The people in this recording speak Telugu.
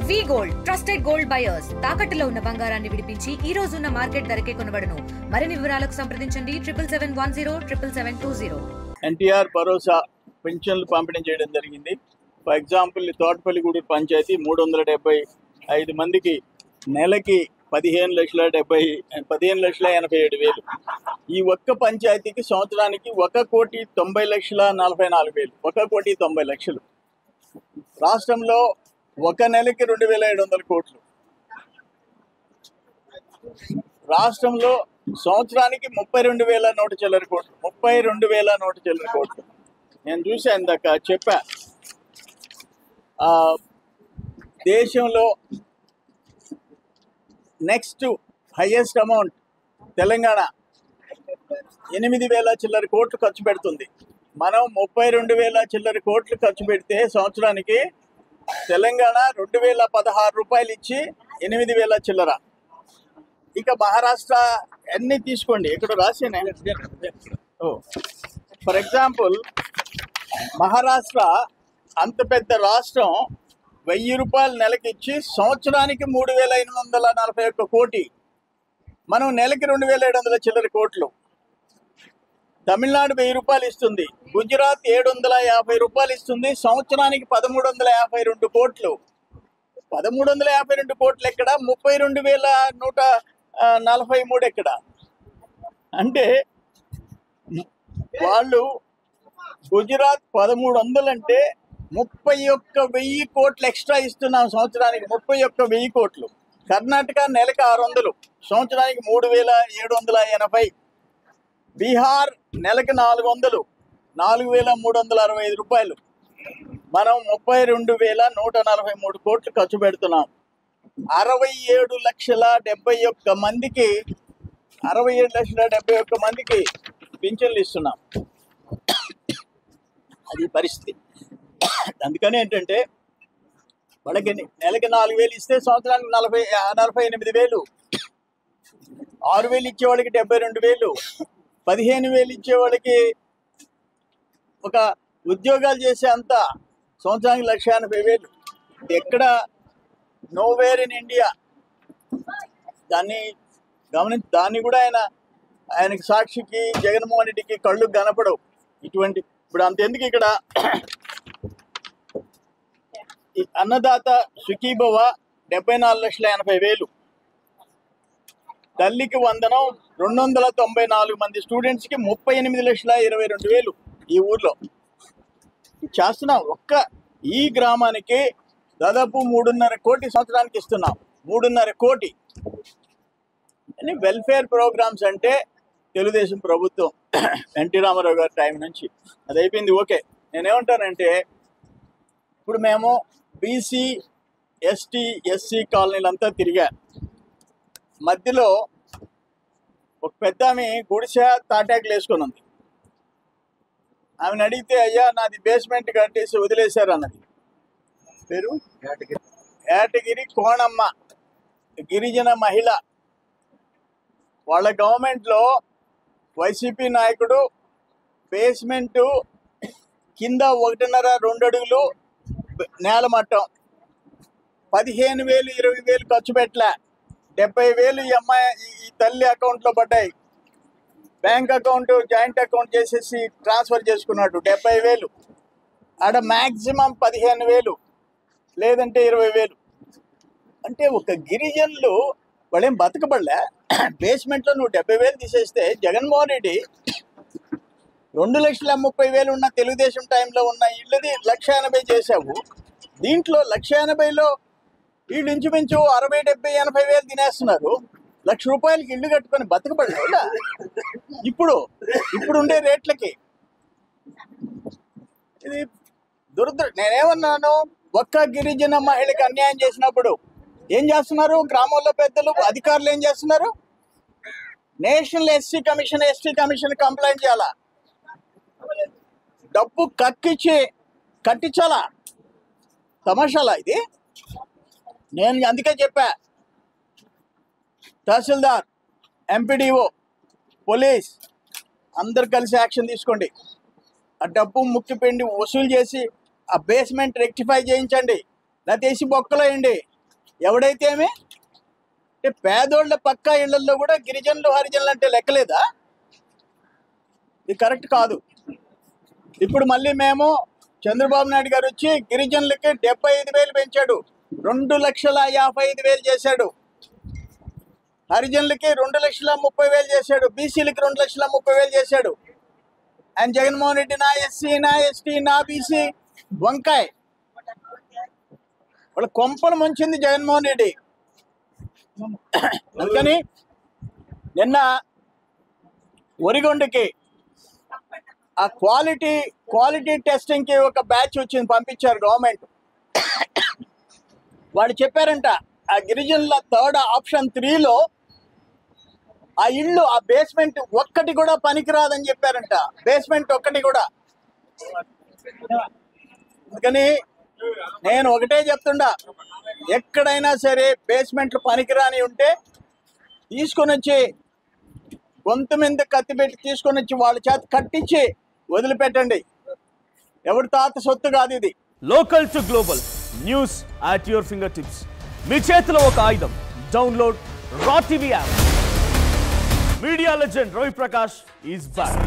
వి గోల్డ్ ట్రస్టెడ్ గోల్డ్ బయర్స్ తాకట్టులో ఉన్న బంగారాన్ని విడిపించి ఈ రోజు ఉన్న మార్కెట్ ధరకే కొనబడును. మరిన్ని వివరాలకు సంప్రదించండి 77107720. ఎన్టీఆర్ భరోసా పెన్షన్లు పంపిణీ చేయడం జరిగింది. ఫర్ ఎగ్జాంపుల్ తోటపల్లిగూడూరు పంచాయతీ 375 మందికి నెలకి 15,87,000. ఈ ఒక్క పంచాయతీకి సంవత్సరానికి 1,90,44,000, 1,90,00,000. రాష్ట్రంలో ఒక నెలకి 2,700 కోట్లు. రాష్ట్రంలో సంవత్సరానికి 32,100 చిల్లర కోట్లు, 32,100 చిల్లర కోట్లు. నేను చూసా ఇందాక చెప్పా, దేశంలో నెక్స్ట్ హైయెస్ట్ అమౌంట్ తెలంగాణ 8,000 చిల్లర కోట్లు ఖర్చు పెడుతుంది. మనం 32,000 చిల్లర కోట్లు ఖర్చు పెడితే సంవత్సరానికి తెలంగాణ 2,016 రూపాయలు ఇచ్చి 8,000 చిల్లర. ఇక మహారాష్ట్ర అన్నీ తీసుకోండి, ఇక్కడ రాసేనే. ఫర్ ఎగ్జాంపుల్ మహారాష్ట్ర అంత పెద్ద రాష్ట్రం 1,000 రూపాయలు నెలకి ఇచ్చి సంవత్సరానికి 3,841 కోటి. మనం నెలకి 2,700 చిల్లర కోట్లు. తమిళనాడు 1,000 రూపాయలు ఇస్తుంది, గుజరాత్ 750 రూపాయలు ఇస్తుంది, సంవత్సరానికి 1,352 కోట్లు. 1,352 కోట్లు ఎక్కడ, 32,143 ఎక్కడ? అంటే వాళ్ళు గుజరాత్ 1,300 అంటే 31,000 కోట్లు ఎక్స్ట్రా ఇస్తున్నాం సంవత్సరానికి, 31,000 కోట్లు. కర్ణాటక నెలకు 600, సంవత్సరానికి 3,780. బీహార్ నెలకు 400, 4,365 రూపాయలు. మనం 32,143 కోట్లు ఖర్చు పెడుతున్నాం. 67,71,000 మందికి 67,71,000 మందికి పింఛన్లు ఇస్తున్నాం. అది పరిస్థితి. అందుకని ఏంటంటే వాళ్ళకి నెలకి 4,000 ఇస్తే సంవత్సరానికి 48,000, 6,000 ఇచ్చేవాళ్ళకి 72,000, 15,000 ఇచ్చేవాళ్ళకి ఒక ఉద్యోగాలు చేసే అంత సంవత్సరానికి 1,80,000. ఎక్కడ నోవేర్ ఇన్ ఇండియా. దాన్ని దాన్ని కూడా ఆయనకి సాక్షికి జగన్మోహన్ రెడ్డికి కళ్ళు కనపడవు ఇటువంటి. ఇప్పుడు అంతెందుకు, ఇక్కడ అన్నదాత సుఖీభవ 74,80,000, తల్లికి వందనం 294 మంది స్టూడెంట్స్కి 38,22,000 ఈ ఊర్లో చేస్తున్నాం. ఒక్క ఈ గ్రామానికి దాదాపు 3.5 కోటి సంవత్సరానికి ఇస్తున్నాం. 3.5 కోటి అని వెల్ఫేర్ ప్రోగ్రామ్స్ అంటే తెలుగుదేశం ప్రభుత్వం ఎన్టీ రామారావు గారి టైం నుంచి అది అయిపోయింది. ఓకే, నేనేమంటానంటే ఇప్పుడు మేము బీసీ, ఎస్టీ, ఎస్సీ కాలనీలంతా తిరిగా. మధ్యలో ఒక పెద్ద ఆమె గుడిసె తాటాకులు వేసుకొని ఉంది. ఆమెను అడిగితే, అయ్యా నాది బేస్మెంట్ కట్టేసి వదిలేశారు అన్నది. పేరు యాటగిరి కోణమ్మ, గిరిజన మహిళ. వాళ్ళ గవర్నమెంట్లో వైసీపీ నాయకుడు బేస్మెంటు కింద 1.5-2 అడుగులు నేల మట్టం, 15,000 20,000 ఖర్చు పెట్టలే. 70,000 ఈ అమ్మాయి ఈ తల్లి అకౌంట్లో పడ్డాయి. బ్యాంక్ అకౌంట్ జాయింట్ అకౌంట్ చేసేసి ట్రాన్స్ఫర్ చేసుకున్నాడు 70,000. ఆడ మ్యాక్సిమం 15,000 లేదంటే 20,000. అంటే ఒక గిరిజనులు వాళ్ళేం బతకబడలే. బేస్మెంట్లో నువ్వు 70,000 తీసేస్తే జగన్మోహన్ రెడ్డి 2,30,000 ఉన్న తెలుగుదేశం టైంలో ఉన్న ఇళ్ళది 1,80,000 చేశావు. దీంట్లో 1,80,000లో వీళ్ళు ఇంచుమించు 60, 70, 80,000 తినేస్తున్నారు. 1,00,000 రూపాయలకి ఇల్లు కట్టుకొని బతకబడలేదా ఇప్పుడు ఉండే రేట్లకి? ఇది నేనేమన్నాను, ఒక్క గిరిజన మహిళకి అన్యాయం చేసినప్పుడు ఏం చేస్తున్నారు గ్రామంలో పెద్దలు, అధికారులు ఏం చేస్తున్నారు? National SC commission, ST commission complaint చేయాలా, డబ్బు కట్టించాలా? తమాషాలా ఇది? నేను అందుకే చెప్పా, తహసీల్దార్, ఎంపీడీఓ, పోలీస్ అందరు కలిసి యాక్షన్ తీసుకోండి. ఆ డబ్బు ముక్కిపిండి వసూలు చేసి ఆ బేస్మెంట్ రెక్టిఫై చేయించండి, లేకపోతే బొక్కలో వేయండి. ఎవడైతే ఏమి అంటే పేదోళ్ళ పక్కా ఇళ్లలో కూడా గిరిజనులు హరిజనులు అంటే లెక్కలేదా? ఇది కరెక్ట్ కాదు. ఇప్పుడు మళ్ళీ మేము చంద్రబాబు నాయుడు గారు వచ్చి గిరిజనులకి 75,000 పెంచాడు, 2,55,000 చేశాడు. హరిజనులకి 2,30,000 చేశాడు, బీసీలకి 2,30,000 చేశాడు. అండ్ జగన్మోహన్ రెడ్డి నా ఎస్సీ, నా ఎస్టీ, నా బీసీ వంకాయ వాళ్ళ కొంపలు ముంచింది జగన్మోహన్ రెడ్డి. అందుకని నిన్న ఒరిగొండకి ఆ క్వాలిటీ టెస్టింగ్కి ఒక బ్యాచ్ వచ్చింది, పంపించారు గవర్నమెంట్. వాళ్ళు చెప్పారంట ఆ గిరిజనుల థర్డ్ ఆప్షన్ 3లో ఆ ఇళ్ళు ఆ బేస్మెంట్ ఒక్కటి కూడా పనికిరాదని చెప్పారంట, బేస్మెంట్ ఒక్కటి కూడా. అందుకని నేను ఒకటే చెప్తుండా, ఎక్కడైనా సరే బేస్మెంట్లు పనికిరాని ఉంటే తీసుకొని వచ్చి గొంతు మీద కత్తి పెట్టి తీసుకొని వచ్చి వాళ్ళ చేత కట్టించి వదిలిపెట్టండి. ఎవరి తాత సొత్తు కాదు ఇది. Local to global news at your fingertips. మీ చేతిలో ఒక ఆయుధం. డౌన్లోడ్ రా టీవీ యాప్. Media legend Ravi Prakash is back.